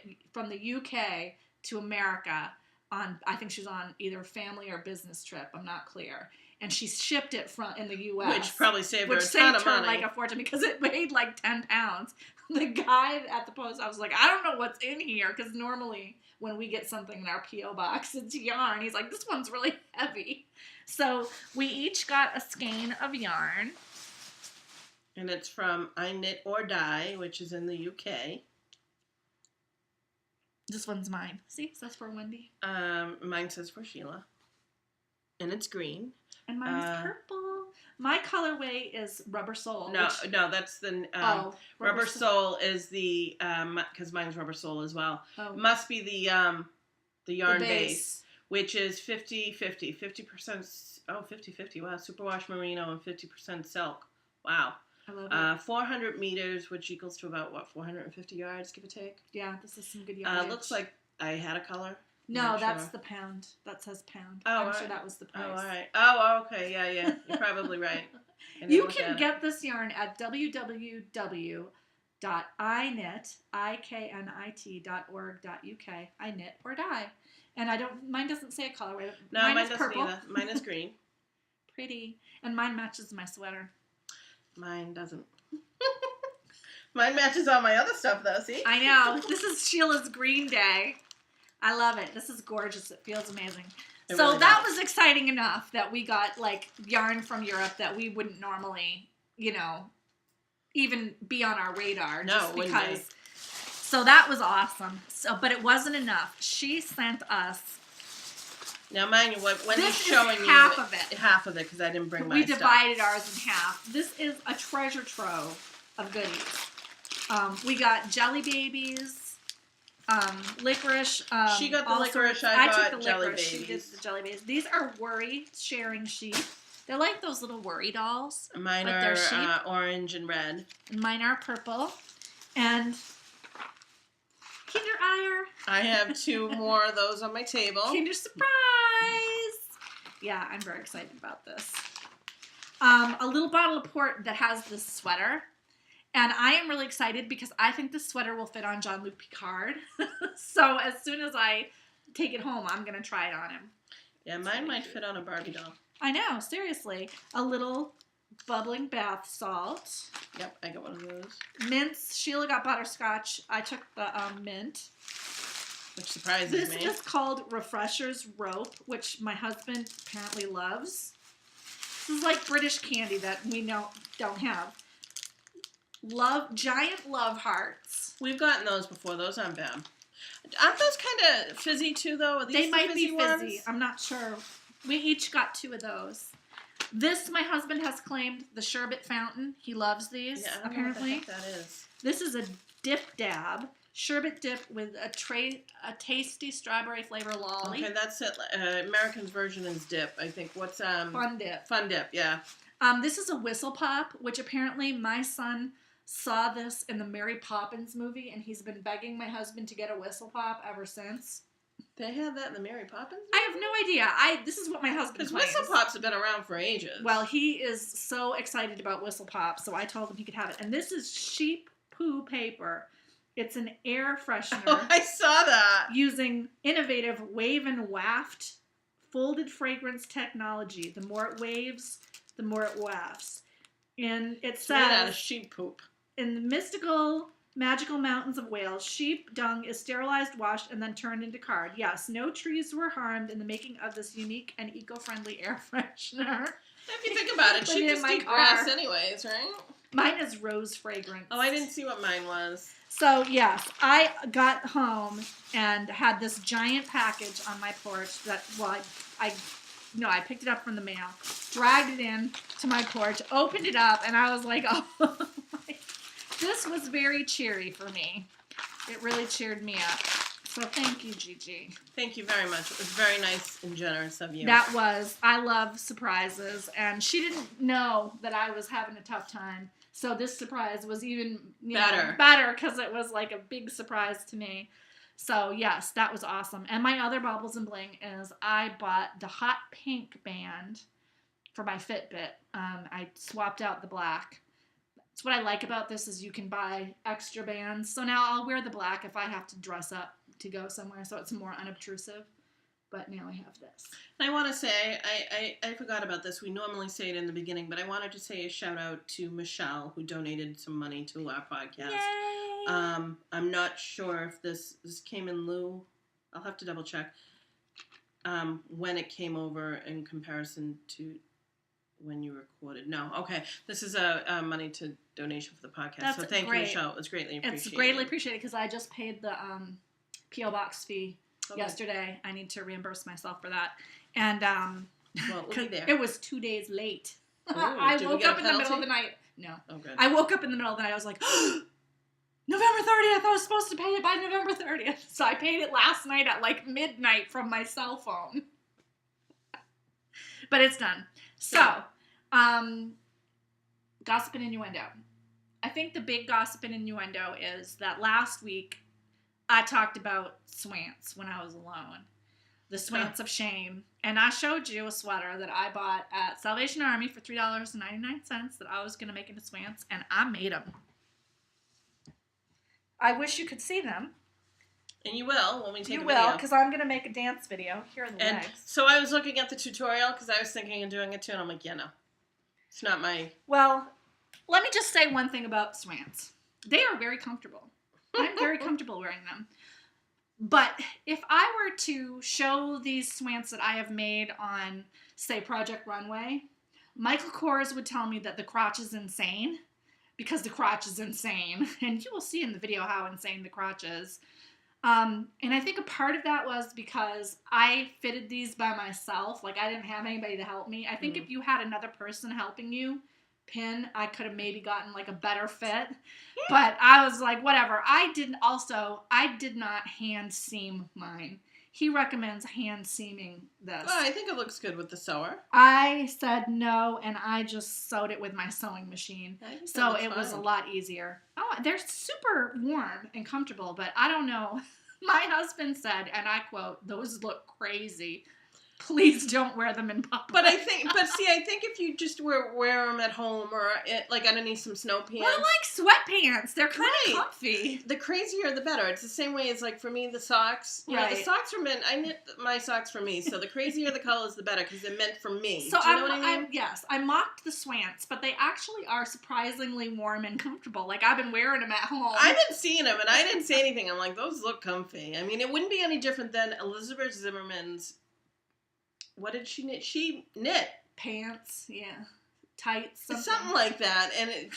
UK to America on. I think she's on either family or business trip. I'm not clear. And she shipped it in the U.S. Which probably saved her a ton of money. Like a fortune because it weighed like 10 pounds. The guy at the post office was like, I don't know what's in here because normally when we get something in our P.O. box, it's yarn. He's like, this one's really heavy. So we each got a skein of yarn. And it's from I Knit or Dye, which is in the UK. This one's mine. See, it says for Wendy. Mine says for Sheila. And it's green. And mine's purple. My colorway is Rubber Soul. No, that's the Rubber Soul is the because mine's Rubber Soul as well. Oh. Must be the yarn base, which is 50-50, 50%. Oh, 50-50. Wow, superwash merino and 50% silk. Wow. I love it. 400 meters, which equals to about 450 yards, give or take. Yeah, this is some good yarn. Looks like I had a color. No, that's the pound. That says pound. I'm sure that was the price. Oh, all right. Oh, okay. Yeah. You're probably right. You can get this yarn at www.iknit.org.uk. I knit or dye. And mine doesn't say a colorway. No, mine doesn't purple. Either. Mine is green. Pretty. And mine matches my sweater. Mine doesn't. Mine matches all my other stuff, though, see? I know. This is Sheila's Green Day. I love it. This is gorgeous. It feels amazing. So that was exciting enough that we got, like, yarn from Europe that we wouldn't normally, even be on our radar. No, just because. So that was awesome. But it wasn't enough. She sent us. Now, mind you, Wendy's showing you half of it. Half of it, because I didn't bring my stuff. We divided ours in half. This is a treasure trove of goodies. We got jelly babies. Licorice. She got the licorice. I got took the jelly licorice. babies. She did the jelly babies. These are worry sharing sheep. They're like those little worry dolls. Mine are orange and red. And mine are purple. And Kinder Eye. I have 2 more of those on my table. Kinder Surprise. Yeah, I'm very excited about this. a little bottle of port that has this sweater. And I am really excited because I think this sweater will fit on Jean-Luc Picard. So as soon as I take it home, I'm going to try it on him. Yeah, mine might fit on a Barbie doll. I know, seriously. A little bubbling bath salt. Yep, I got one of those. Mints. Sheila got butterscotch. I took the mint. Which surprises me. This is called Refreshers Rope, which my husband apparently loves. This is like British candy that we don't have. Giant love hearts. We've gotten those before. Those aren't bad. Aren't those kind of fizzy too, though? Are these they might fizzy be ones? fizzy. I'm not sure. We each got 2 of those. This, my husband has claimed the sherbet fountain. He loves these, apparently. Know what the heck that is. This is a dip dab. Sherbet dip with a tasty strawberry flavor lolly. Okay, that's it. American's version is dip. I think. What's Fun dip. Fun dip, yeah. This is a whistle pop, which apparently my son saw this in the Mary Poppins movie, and he's been begging my husband to get a whistle pop ever since. They had that in the Mary Poppins movie? I have no idea. This is what my husband claims. Whistle pops have been around for ages. Well, he is so excited about whistle pops, so I told him he could have it. And this is sheep poo paper. It's an air freshener. Oh, I saw that. Using innovative wave and waft folded fragrance technology. The more it waves, the more it wafts. And it says, made out of sheep poop. In the mystical, magical mountains of Wales, sheep dung is sterilized, washed, and then turned into card. Yes, no trees were harmed in the making of this unique and eco-friendly air freshener. If you think about it, sheep just eat grass anyways, right? Mine is rose fragrance. Oh, I didn't see what mine was. So, yes, I got home and had this giant package on my porch that, I picked it up from the mail, dragged it in to my porch, opened it up, and I was like, oh, this was very cheery for me. It really cheered me up. So thank you, Gigi. Thank you very much. It was very nice and generous of you. That was. I love surprises, and she didn't know that I was having a tough time. So this surprise was even better because it was like a big surprise to me. So yes, that was awesome. And my other Baubles and Bling is I bought the hot pink band for my Fitbit. I swapped out the black. That's what I like about this is you can buy extra bands. So now I'll wear the black if I have to dress up to go somewhere, so it's more unobtrusive. But now I have this. I want to say, I forgot about this. We normally say it in the beginning, but I wanted to say a shout out to Michelle, who donated some money to our podcast. Yay! I'm not sure if this came in lieu. I'll have to double check when it came over in comparison to when you recorded. No, okay. This is a money to donation for the podcast. So thank you, Michelle. It's greatly appreciated. It's greatly appreciated because I just paid the P.O. Box fee yesterday. I need to reimburse myself for that. And well, we'll be there. It was 2 days late. Ooh, I woke up in the middle of the night. No. Oh, good. I woke up in the middle of the night. I was like, November 30th. I was supposed to pay it by November 30th. So I paid it last night at like midnight from my cell phone. But it's done. So, gossip and innuendo. I think the big gossip and innuendo is that last week I talked about Swants when I was alone. The Swants of Shame. And I showed you a sweater that I bought at Salvation Army for $3.99 that I was going to make into Swants, and I made them. I wish you could see them. And you will when we take a video. You will, because I'm going to make a dance video. Here are the legs. So I was looking at the tutorial because I was thinking of doing it too, and I'm like, yeah, no. It's not my... Well, let me just say one thing about Swants. They are very comfortable. I'm very comfortable wearing them. But if I were to show these Swants that I have made on, say, Project Runway, Michael Kors would tell me that the crotch is insane because the crotch is insane. And you will see in the video how insane the crotch is. And I think a part of that was because I fitted these by myself. Like, I didn't have anybody to help me. I think if you had another person helping you pin, I could have maybe gotten, like, a better fit. But I was like, whatever. I did not hand seam mine. He recommends hand seaming this. Well, I think it looks good with the sewer. I said no, and I just sewed it with my sewing machine. So it was a lot easier. Oh, they're super warm and comfortable, but I don't know. My husband said, and I quote, "Those look crazy." Please don't wear them in public. But I think if you just wear them at home or like underneath some snow pants. Well, like sweatpants. They're kind of comfy. The crazier the better. It's the same way as like for me, the socks. You know, the socks are meant, I knit my socks for me. So the crazier the colors, the better because they're meant for me. So do you know what I mean? Yes, I mocked the Swants, but they actually are surprisingly warm and comfortable. Like I've been wearing them at home. I've been seeing them and I didn't say anything. I'm like, those look comfy. I mean, it wouldn't be any different than Elizabeth Zimmerman's. What did she knit? She knit pants, tights, something like that, and it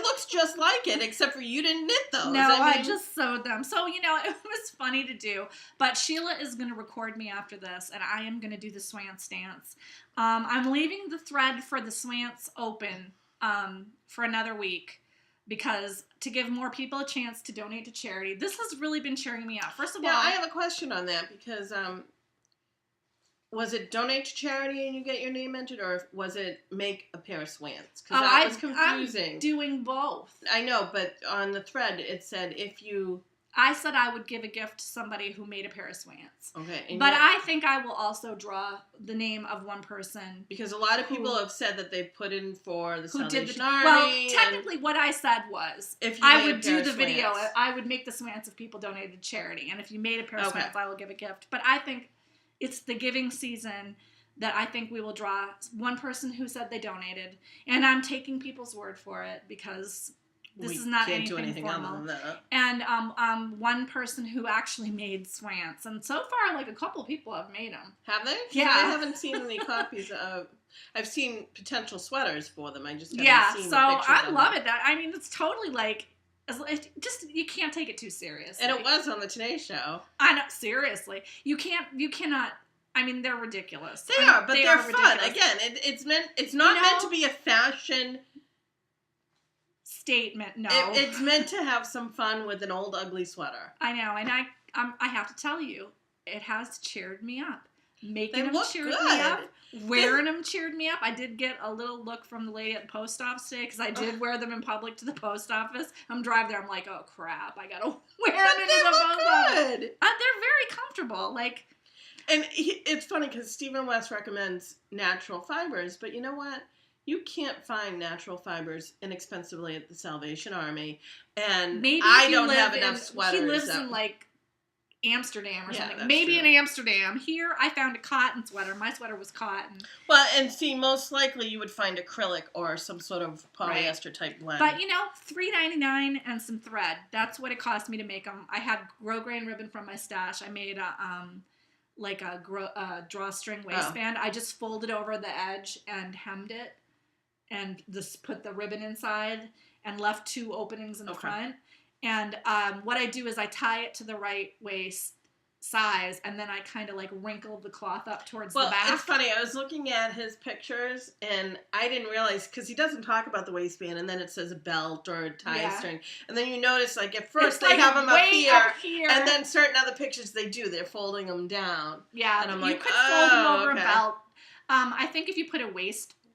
looks just like it, except for you didn't knit those. No, I just sewed them. So it was funny to do. But Sheila is going to record me after this, and I am going to do the Swants dance. I'm leaving the thread for the Swants open for another week. Because to give more people a chance to donate to charity, this has really been cheering me up. First of all, I have a question on that because. Was it donate to charity and you get your name entered, or was it make a pair of Swants? Because that was confusing. I'm doing both. I know, but on the thread it said if you... I said I would give a gift to somebody who made a pair of Swants. Okay. But I think I will also draw the name of one person. Because a lot of people have said that they put in for the Salvation Army. Well, technically what I said was, if I would do the video, I would make the Swants if people donated to charity. And if you made a pair of Swants, I will give a gift. But I think... It's the giving season that I think we will draw one person who said they donated. And I'm taking people's word for it because this is not anything formal. Other than that. And one person who actually made Swants. And so far, like a couple people have made them. Have they? Yeah. I haven't seen any copies of... I've seen potential sweaters for them. I just haven't seen the pictures I love it. I mean, it's totally like... you can't take it too seriously. And it was on the Today Show. I know, seriously. You cannot, I mean, they're ridiculous. They are, but they're fun. Again, it's not meant to be a fashion statement, no. It's meant to have some fun with an old ugly sweater. I know, and I have to tell you, it has cheered me up. Making them cheered me up. Wearing them cheered me up. I did get a little look from the lady at the post office today because I did wear them in public to the post office. I'm driving there. I'm like, oh crap! I gotta wear them into the post office. They're very comfortable. Like, and it's funny because Stephen West recommends natural fibers, but you know what? You can't find natural fibers inexpensively at the Salvation Army, and maybe I don't have enough sweaters. He lives in like Amsterdam or something. Maybe true. In Amsterdam. Here, I found a cotton sweater. My sweater was cotton. Well, and see, most likely you would find acrylic or some sort of polyester type blend. But, $3.99 and some thread. That's what it cost me to make them. I had grosgrain ribbon from my stash. I made a drawstring waistband. I just folded over the edge and hemmed it and just put the ribbon inside and left 2 openings in the front. And what I do is I tie it to the right waist size, and then I kind of like wrinkle the cloth up towards the back. Well, it's funny. I was looking at his pictures, and I didn't realize, because he doesn't talk about the waistband, and then it says a belt or a tie string. And then you notice, like, at first they have them up here, and then certain other pictures they do. They're folding them down. Yeah, and I'm like, you could fold them over a belt. I think if you put a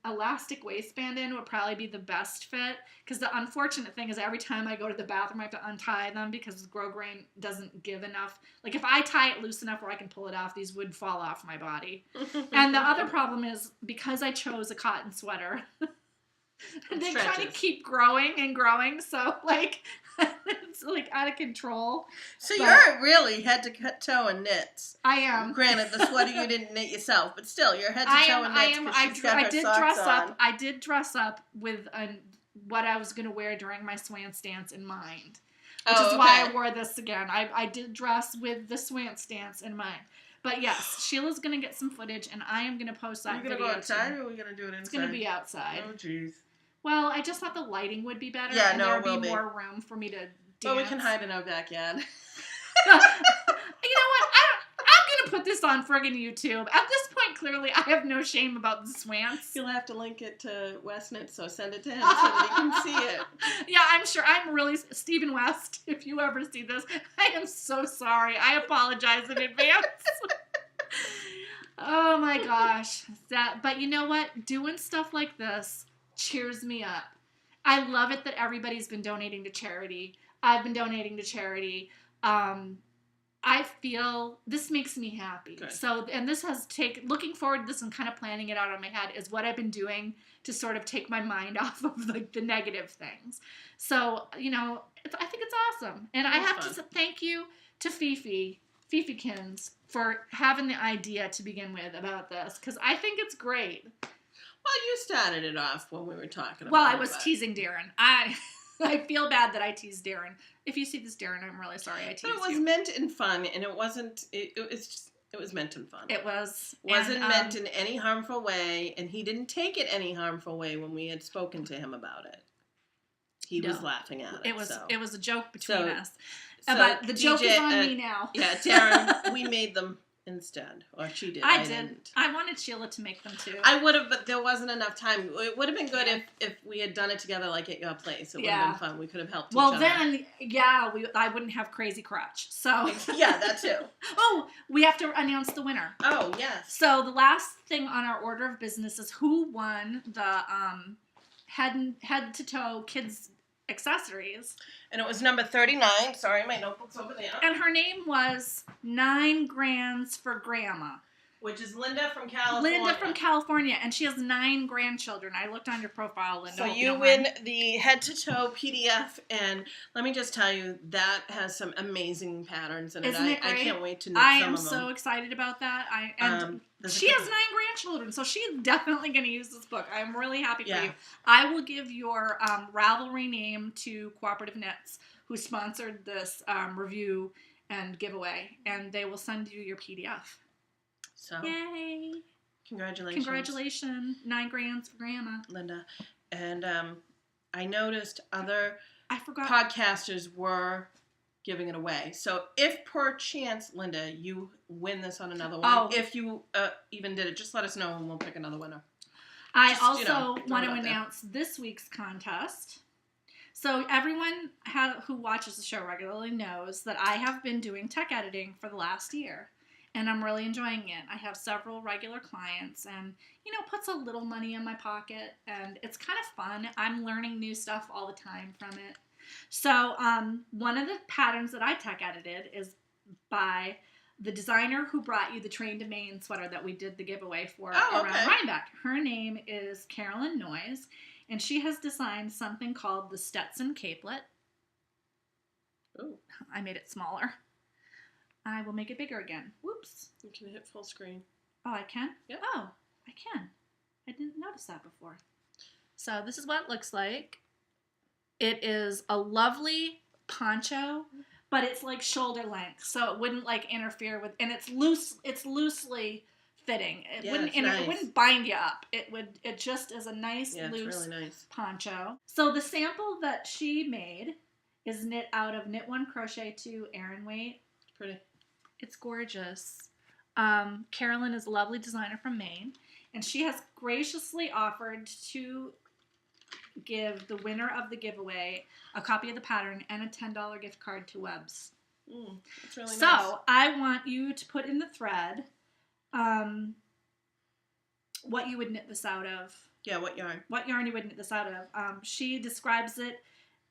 elastic waistband in would probably be the best fit, because the unfortunate thing is every time I go to the bathroom I have to untie them because grosgrain doesn't give enough. Like if I tie it loose enough where I can pull it off, these would fall off my body. And the other problem is because I chose a cotton sweater, they kind of keep growing and growing, so like it's like out of control. So you're really head to toe in knits. I am. Granted, the sweater you didn't knit yourself, but still, you're head to toe in knits. I did dress up with what I was going to wear during my Swants dance in mind, which is why I wore this again. I did dress with the Swants dance in mind. But yes, Sheila's going to get some footage, and I am going to post that video. Are you going to go outside, or are we going to do it inside? It's going to be outside. Oh, jeez. Well, I just thought the lighting would be better, and there would be more room for me to dance. Well, we can hide in our backyard. You know what? I'm going to put this on friggin' YouTube. At this point, clearly, I have no shame about the Swants. You'll have to link it to Westnet, so send it to him so that he can see it. Yeah, I'm sure. I'm really... Stephen West, if you ever see this, I am so sorry. I apologize in advance. Oh, my gosh. But you know what? Doing stuff like this cheers me up. I love it that everybody's been donating to charity. I've been donating to charity. I feel this makes me happy. Good. So, and this has looking forward to this and kind of planning it out in my head is what I've been doing to sort of take my mind off of the negative things. So, I think it's awesome. And I have to thank you to Fifikins, for having the idea to begin with about this, because I think it's great. Well, you started it off when we were talking about it. Well, I was teasing Darren. I feel bad that I teased Darren. If you see this, Darren, I'm really sorry I teased you. But it was meant in fun, and it wasn't, it was meant in fun. It was. Wasn't meant in any harmful way, and he didn't take it any harmful way when we had spoken to him about it. He was laughing at it. It was a joke between us. But the joke is on me now. Yeah, Darren, we made them instead. Or she did. I didn't. I wanted Sheila to make them too. I would have, but there wasn't enough time. It would have been good if we had done it together like at your place. It would have been fun. We could have helped each other. Well, then, I wouldn't have Crazy Crutch. So yeah, that too. Oh, we have to announce the winner. Oh, yes. So the last thing on our order of business is who won the head to toe kids accessories. And it was number 39. Sorry, my notebook's over there. And her name was 9 Grands for Grandma. Which is Linda from California. And she has 9 grandchildren. I looked on your profile, Linda. So you win the head-to-toe PDF, and let me just tell you, that has some amazing patterns in it. Isn't it great? I can't wait to knit some of them. I am so excited about that. She has 9 grandchildren, so she's definitely going to use this book. I'm really happy for you. I will give your Ravelry name to Cooperative Knits, who sponsored this review and giveaway, and they will send you your PDF. So, yay! Congratulations. 9 Grands for Grandma. Linda. And I noticed other podcasters were giving it away. So if per chance, Linda, you win this on another one, if you even did it, just let us know and we'll pick another winner. I also want to announce this week's contest. So everyone who watches the show regularly knows that I have been doing tech editing for the last year. And I'm really enjoying it. I have several regular clients and, puts a little money in my pocket. And it's kind of fun. I'm learning new stuff all the time from it. So one of the patterns that I tech edited is by the designer who brought you the Train to Maine sweater that we did the giveaway for around Rhinebeck. Her name is Carolyn Noyes. And she has designed something called the Stetson Capelet. Ooh. I made it smaller. I will make it bigger again. Whoops. You can hit full screen. Oh, I can? Yep. Oh, I can. I didn't notice that before. So this is what it looks like. It is a lovely poncho, but it's like shoulder length, so it wouldn't interfere with, and it's loose. It's loosely fitting. It wouldn't bind you up. It just is a nice loose really nice poncho. So the sample that she made is knit out of Knit 1 Crochet 2 Aran weight. Pretty. It's gorgeous. Carolyn is a lovely designer from Maine, and she has graciously offered to give the winner of the giveaway a copy of the pattern and a $10 gift card to Webb's. That's really nice. So I want you to put in the thread what you would knit this out of. Yeah, what yarn? What yarn you would knit this out of. She describes it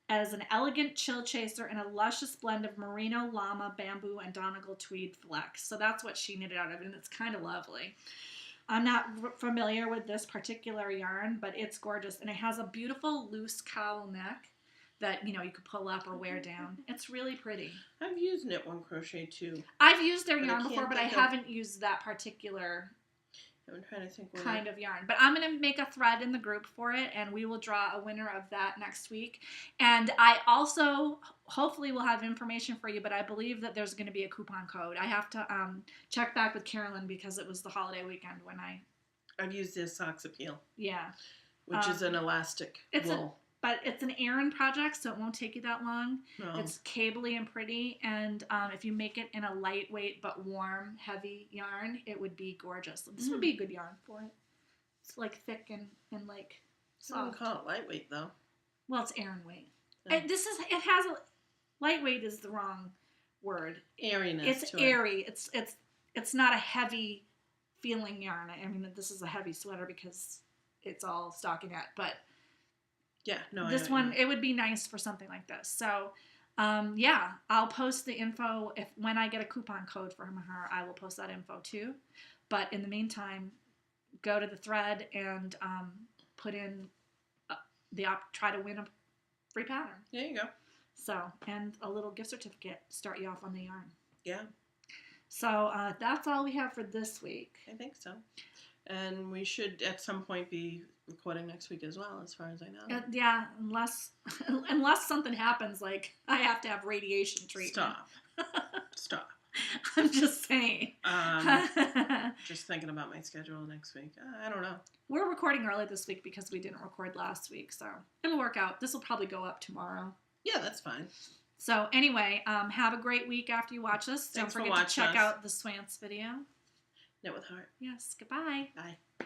as an elegant chill chaser and a luscious blend of merino, llama, bamboo, and Donegal tweed flex. So that's what she knitted out of, and it's kind of lovely. I'm not familiar with this particular yarn, but it's gorgeous, and it has a beautiful loose cowl neck that you could pull up or wear down. It's really pretty. I've used Knit 1 Crochet too. I've used their yarn before, but I haven't used that particular I'm trying to think kind of yarn. But I'm going to make a thread in the group for it, and we will draw a winner of that next week. And I also hopefully will have information for you, but I believe that there's going to be a coupon code. I have to check back with Carolyn because it was the holiday weekend when I've used this Socks Appeal. Yeah. Which is an elastic wool. But it's an Aran project, so it won't take you that long. No. It's cabley and pretty, and if you make it in a lightweight but warm, heavy yarn, it would be gorgeous. This would be a good yarn for it. It's thick and soft. I wouldn't call it lightweight though. Well, it's Aran weight. Yeah. It has a lightweight is the wrong word. Airiness. It's airy. It's not a heavy feeling yarn. I mean, this is a heavy sweater because it's all stockinette, but. Yeah, no. This one, it would be nice for something like this. So, Yeah, I'll post the info when I get a coupon code from her. I will post that info too. But in the meantime, go to the thread and put in try to win a free pattern. There you go. So, and a little gift certificate to start you off on the yarn. Yeah. So that's all we have for this week. I think so. And we should at some point be recording next week as well, as far as I know. Yeah, unless something happens, like I have to have radiation treatment. Stop. I'm just saying. Just thinking about my schedule next week. I don't know. We're recording early this week because we didn't record last week, so it'll work out. This will probably go up tomorrow. Yeah, that's fine. So anyway, have a great week after you watch this. Thanks Don't forget to check out the Swants video. Knit with Heart. Yes. Goodbye. Bye.